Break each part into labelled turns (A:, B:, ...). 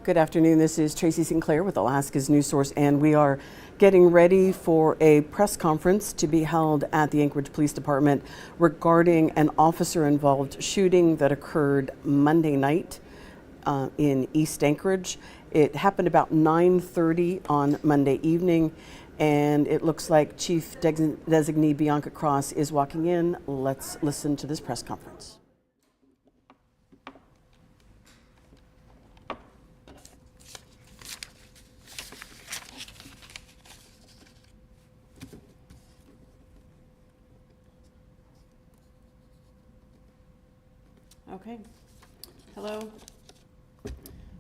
A: Good afternoon. This is Tracy Sinclair with Alaska's News Source, and we are getting ready for a press conference to be held at the Anchorage Police Department regarding an officer-involved shooting that occurred Monday night in East Anchorage. It happened about 9:30 on Monday evening, and it looks like Chief Designee Bianca is walking in. Let's listen to this press conference.
B: Okay. Hello.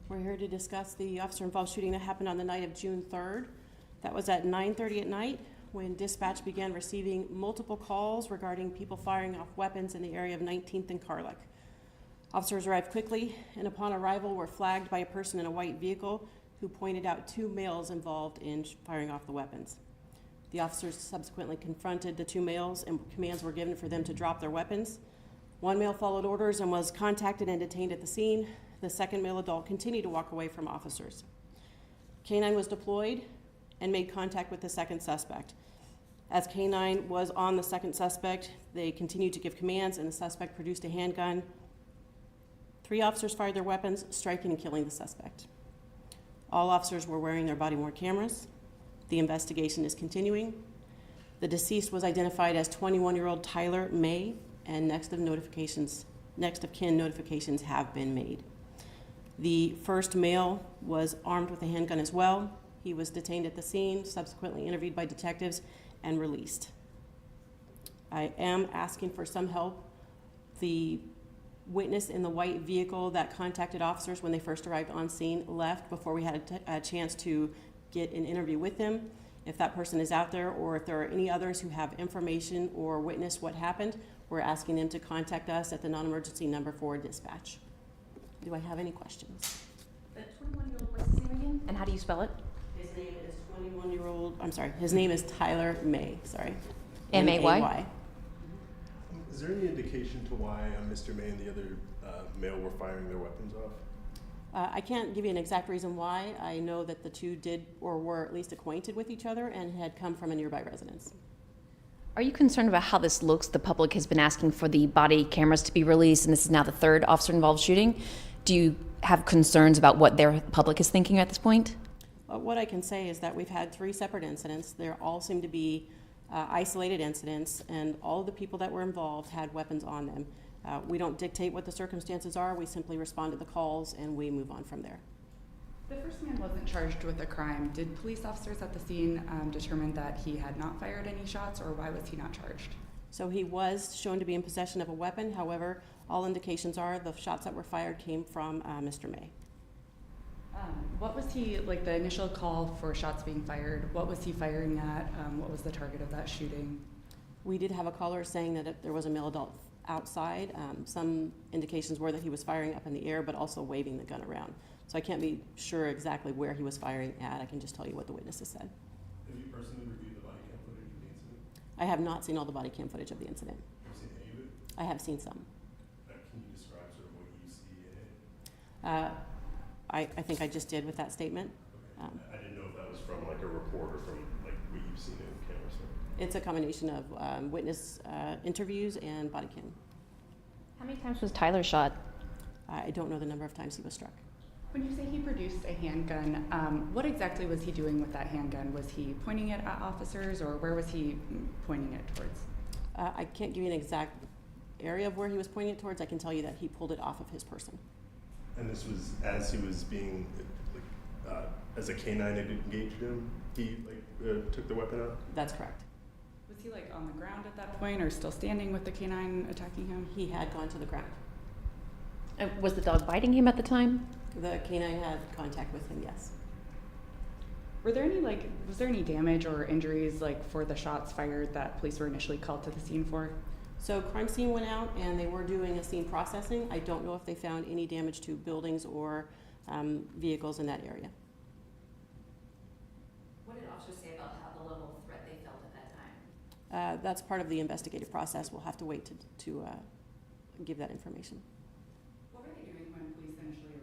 B: We're here to discuss the officer-involved shooting that happened on the night of June 3rd. That was at 9:30 at night when dispatch began receiving multiple calls regarding people firing off weapons in the area of 19th and Carlick. Officers arrived quickly and upon arrival were flagged by a person in a white vehicle who pointed out two males involved in firing off the weapons. The officers subsequently confronted the two males and commands were given for them to drop their weapons. One male followed orders and was contacted and detained at the scene. The second male adult continued to walk away from officers. K-9 was deployed and made contact with the second suspect. As K-9 was on the second suspect, they continued to give commands and the suspect produced a handgun. 3 officers fired their weapons, striking and killing the suspect. All officers were wearing their body-worn cameras. The investigation is continuing. The deceased was identified as 21-year-old Tyler May, and next of kin notifications have been made. The first male was armed with a handgun as well. He was detained at the scene, subsequently interviewed by detectives, and released. I am asking for some help. The witness in the white vehicle that contacted officers when they first arrived on scene left before we had a chance to get an interview with him. If that person is out there, or if there are any others who have information or witnessed what happened, we're asking them to contact us at the non-emergency number for dispatch. Do I have any questions?
C: The 21-year-old, what's his name again? And how do you spell it?
B: His name is Tyler May, sorry.
C: M-A-Y?
D: Is there any indication to why Mr. May and the other male were firing their weapons off?
B: I can't give you an exact reason why. I know that the two did or were at least acquainted with each other and had come from a nearby residence.
C: Are you concerned about how this looks? The public has been asking for the body cameras to be released, and this is now the third officer-involved shooting. Do you have concerns about what their public is thinking at this point?
B: What I can say is that we've had 3 separate incidents. They all seem to be isolated incidents, and all of the people that were involved had weapons on them. We don't dictate what the circumstances are. We simply respond to the calls, and we move on from there.
E: The first man wasn't charged with a crime. Did police officers at the scene determine that he had not fired any shots, or why was he not charged?
B: So he was shown to be in possession of a weapon. However, all indications are the shots that were fired came from Mr. May.
E: What was he, like the initial call for shots being fired, what was he firing at? What was the target of that shooting?
B: We did have a caller saying that there was a male adult outside. Some indications were that he was firing up in the air, but also waving the gun around. So I can't be sure exactly where he was firing at. I can just tell you what the witnesses said.
D: Have you personally reviewed the body cam footage of the incident?
B: I have not seen all the body cam footage of the incident.
D: Have you seen any of it?
B: I have seen some.
D: Can you describe sort of what you see in it?
B: I think I just did with that statement.
D: Okay. I didn't know if that was from like a report or from like what you've seen in camera stuff.
B: It's a combination of witness interviews and body cam.
C: How many times was Tyler shot?
B: I don't know the number of times he was struck.
E: When you say he produced a handgun, what exactly was he doing with that handgun? Was he pointing it at officers, or where was he pointing it towards?
B: I can't give you an exact area of where he was pointing it towards. I can tell you that he pulled it off of his person.
D: And this was as he was being, like, as a K-9 had engaged him, he took the weapon out?
B: That's correct.
E: Was he like on the ground at that point, or still standing with the K-9 attacking him?
B: He had gone to the ground.
C: Was the dog biting him at the time?
B: The K-9 had contact with him, yes.
E: Were there any was there any damage or injuries for the shots fired that police were initially called to the scene for?
B: So crime scene went out and they were doing a scene processing. I don't know if they found any damage to buildings or vehicles in that area.
F: What did officers say about how the level of threat they felt at that time?
B: That's part of the investigative process. We'll have to wait to give that information.
E: What were they doing when police initially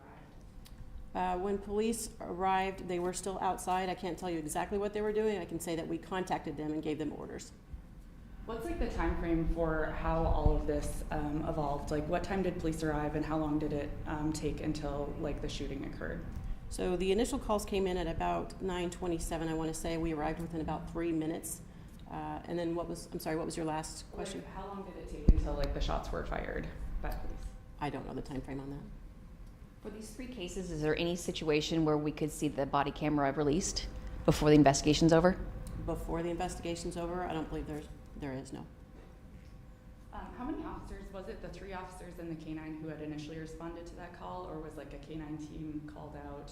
B: When police arrived, they were still outside. I can't tell you exactly what they were doing. I can say that we contacted them and gave them orders.
E: What's like the time frame for how all of this evolved? Like what time did police arrive and how long did it take until like the shooting occurred?
B: So the initial calls came in at about 9:27, I want to say. We arrived within about 3 minutes. And then what was your last question?
E: Like, how long did it take until like the shots were fired by police?
B: I don't know the time frame on that.
C: For these 3 cases, is there any situation where we could see the body camera released before the investigation's over?
B: Before the investigation's over, I don't believe there is, no.
E: How many officers, was it the 3 officers and the K-9 who had initially responded to that call, or was like a K-9 team called out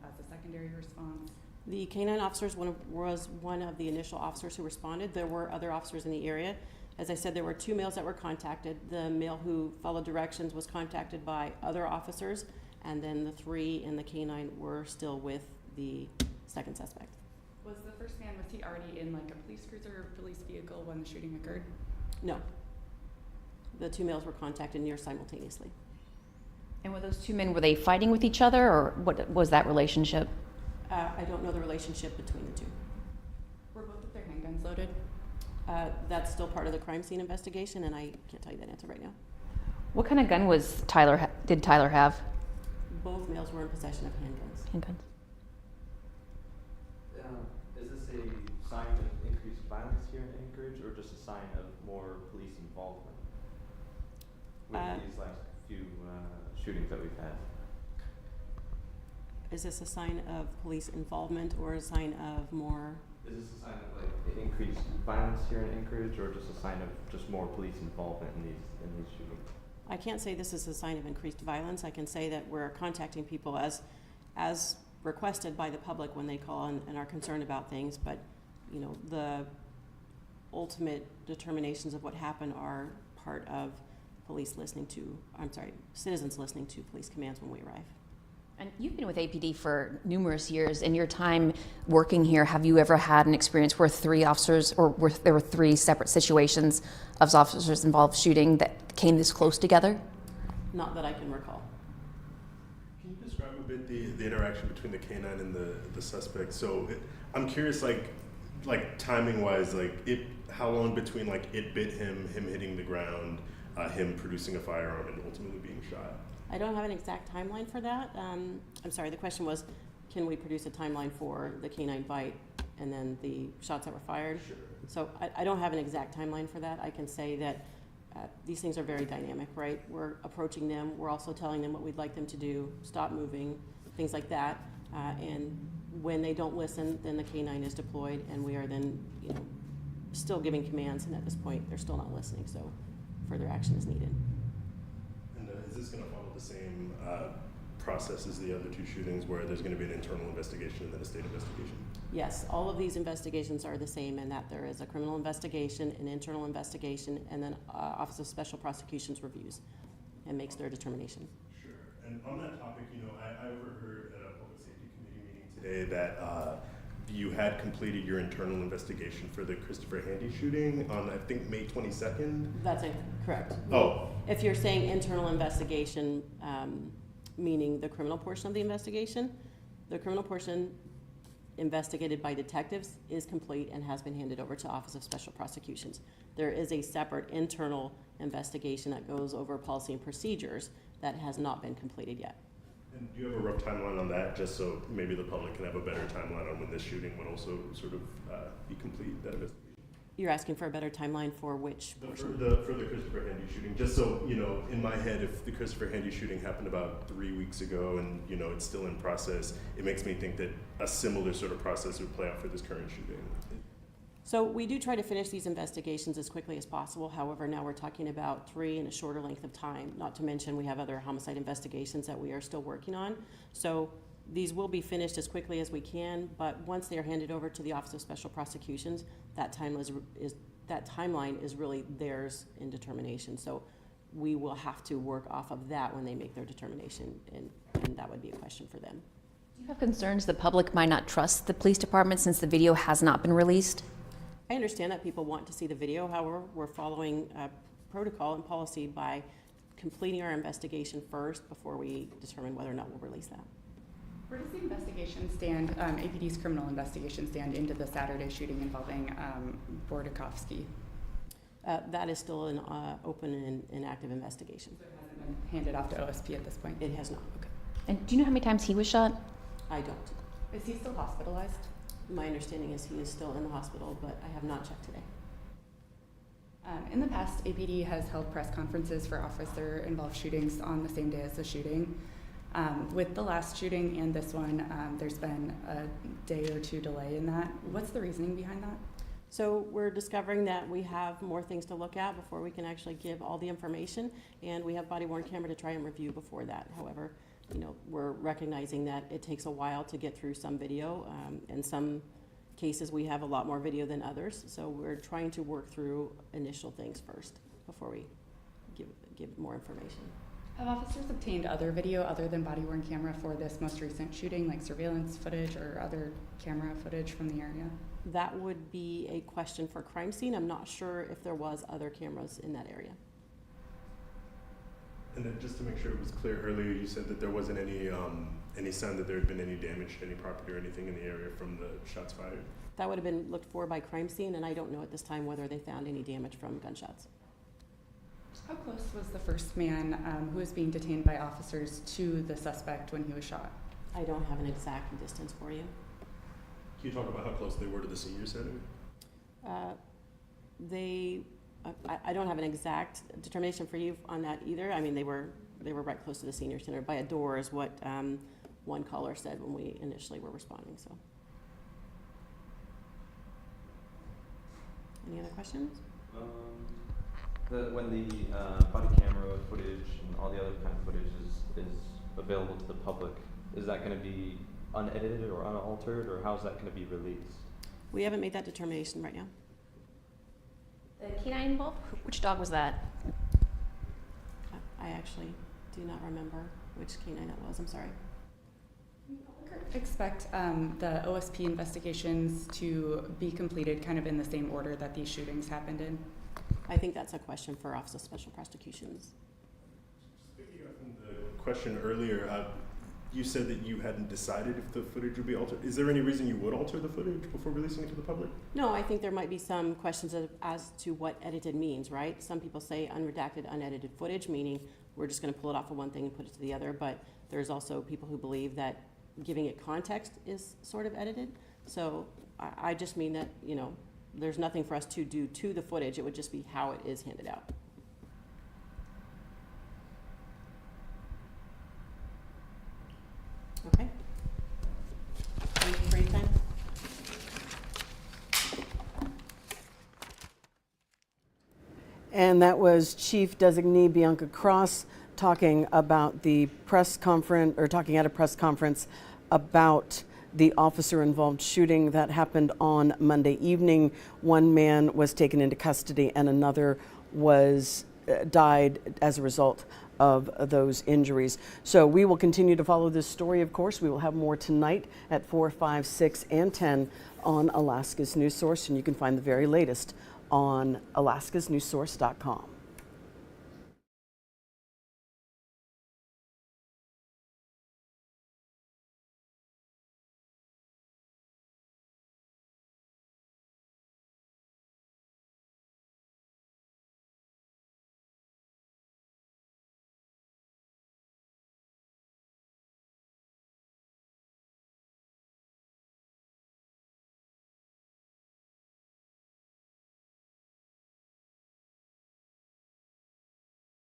E: as a secondary response?
B: The K-9 officers was one of the initial officers who responded. There were other officers in the area. As I said, there were 2 males that were contacted. The male who followed directions was contacted by other officers, and then the 3 in the K-9 were still with the second suspect.
E: Was the first man, was he already in like a police cruiser or police vehicle when the shooting occurred?
B: No. The 2 males were contacted near simultaneously.
C: And were those 2 men, were they fighting with each other, or what was that relationship?
B: I don't know the relationship between the 2.
E: Were both of their handguns loaded?
B: That's still part of the crime scene investigation, and I can't tell you that answer right now.
C: What kind of gun did Tyler have?
B: Both males were in possession of handguns.
C: Handguns.
G: Is this a sign of increased violence here in Anchorage, or just a sign of more police involvement with these last few shootings that we've had?
B: Is this a sign of police involvement or a sign of more?
G: Is this a sign of like increased violence here in Anchorage, or just a sign of just more police involvement in these shootings?
B: I can't say this is a sign of increased violence. I can say that we're contacting people as requested by the public when they call and are concerned about things, but you know, the ultimate determinations of what happened are part of citizens listening to police commands when we arrive.
C: And you've been with APD for numerous years. In your time working here, have you ever had an experience where 3 officers, or where there were 3 separate situations of officers involved shooting that came this close together?
B: Not that I can recall.
D: Can you describe a bit the interaction between the K-9 and the suspect? So I'm curious, like timing-wise, how long between like it bit him hitting the ground, him producing a firearm, and ultimately being shot?
B: I don't have an exact timeline for that. I'm sorry, the question was, can we produce a timeline for the K-9 bite and then the shots that were fired?
D: Sure.
B: So I don't have an exact timeline for that. I can say that these things are very dynamic, right? We're approaching them. We're also telling them what we'd like them to do, stop moving, things like that. And when they don't listen, then the K-9 is deployed, and we are then, still giving commands. And at this point, they're still not listening. So further action is needed.
D: And is this going to follow the same process as the other 2 shootings, where there's going to be an internal investigation and then a state investigation?
B: Yes, all of these investigations are the same in that there is a criminal investigation, an internal investigation, and then Office of Special Prosecutions reviews and makes their determination.
D: Sure. And on that topic, I overheard at a public safety committee meeting today that you had completed your internal investigation for the Christopher Handy shooting on, I think, May 22nd?
B: That's incorrect.
D: Oh.
B: If you're saying internal investigation, meaning the criminal portion of the investigation, the criminal portion investigated by detectives is complete and has been handed over to Office of Special Prosecutions. There is a separate internal investigation that goes over policy and procedures that has not been completed yet.
D: And do you have a rough timeline on that, just so maybe the public can have a better timeline on when this shooting would also sort of be complete, that investigation?
B: You're asking for a better timeline for which portion?
D: For the Christopher Handy shooting, just so, in my head, if the Christopher Handy shooting happened about 3 weeks ago and, it's still in process, it makes me think that a similar sort of process would play out for this current shooting.
B: So we do try to finish these investigations as quickly as possible. However, now we're talking about 3 in a shorter length of time, not to mention we have other homicide investigations that we are still working on. So these will be finished as quickly as we can, but once they are handed over to the Office of Special Prosecutions, that timeline is really theirs in determination. So we will have to work off of that when they make their determination, and that would be a question for them.
C: Do you have concerns the public might not trust the police department since the video has not been released?
B: I understand that people want to see the video. However, we're following protocol and policy by completing our investigation first before we determine whether or not we'll release that.
E: Where does the investigation stand, APD's criminal investigation stand into the Saturday shooting involving Bordakovsky?
B: That is still an open and active investigation.
E: So it hasn't been handed off to OSP at this point?
B: It has not.
E: Okay.
C: And do you know how many times he was shot?
B: I don't.
E: Is he still hospitalized?
B: My understanding is he is still in the hospital, but I have not checked today.
E: In the past, APD has held press conferences for officer-involved shootings on the same day as the shooting. With the last shooting and this one, there's been a day or two delay in that. What's the reasoning behind that?
B: So we're discovering that we have more things to look at before we can actually give all the information, and we have body-worn camera to try and review before that. However, you know, we're recognizing that it takes a while to get through some video. In some cases, we have a lot more video than others, so we're trying to work through initial things first before we give more information.
E: Have officers obtained other video other than body-worn camera for this most recent shooting, like surveillance footage or other camera footage from the area?
B: That would be a question for crime scene. I'm not sure if there was other cameras in that area.
D: And then just to make sure it was clear earlier, you said that there wasn't any sign that there had been any damage to any property or anything in the area from the shots fired?
B: That would have been looked for by crime scene, and I don't know at this time whether they found any damage from gunshots.
E: How close was the first man who was being detained by officers to the suspect when he was shot?
B: I don't have an exact distance for you.
D: Can you talk about how close they were to the senior center?
B: I don't have an exact determination for you on that either. I mean, they were right close to the senior center by a door is what one caller said when we initially were responding. So, any other questions?
G: When the body camera footage and all the other kind of footage is available to the public, is that going to be unedited or unaltered, or how's that going to be released?
B: We haven't made that determination right now.
C: The canine involved? Which dog was that?
B: I actually do not remember which canine it was. I'm sorry.
E: Expect the OSP investigations to be completed kind of in the same order that these shootings happened in?
B: I think that's a question for Office of Special Prosecutions.
D: Speaking of from the question earlier, you said that you hadn't decided if the footage would be altered. Is there any reason you would alter the footage before releasing it to the public?
B: No, I think there might be some questions as to what edited means, right? Some people say unredacted, unedited footage, meaning we're just going to pull it off of one thing and put it to the other, but there's also people who believe that giving it context is sort of edited. So I just mean that, you know, there's nothing for us to do to the footage. It would just be how it is handed out. Okay. Thank you for your time.
A: And that was Chief Designee Bianca Cross talking about the press conference, or talking at a press conference about the officer-involved shooting that happened on Monday evening. One man was taken into custody and another was died as a result of those injuries. So we will continue to follow this story, of course. We will have more tonight at 4, 5, 6, and 10 on Alaska's News Source, and you can find the very latest on alaskasnewssource.com.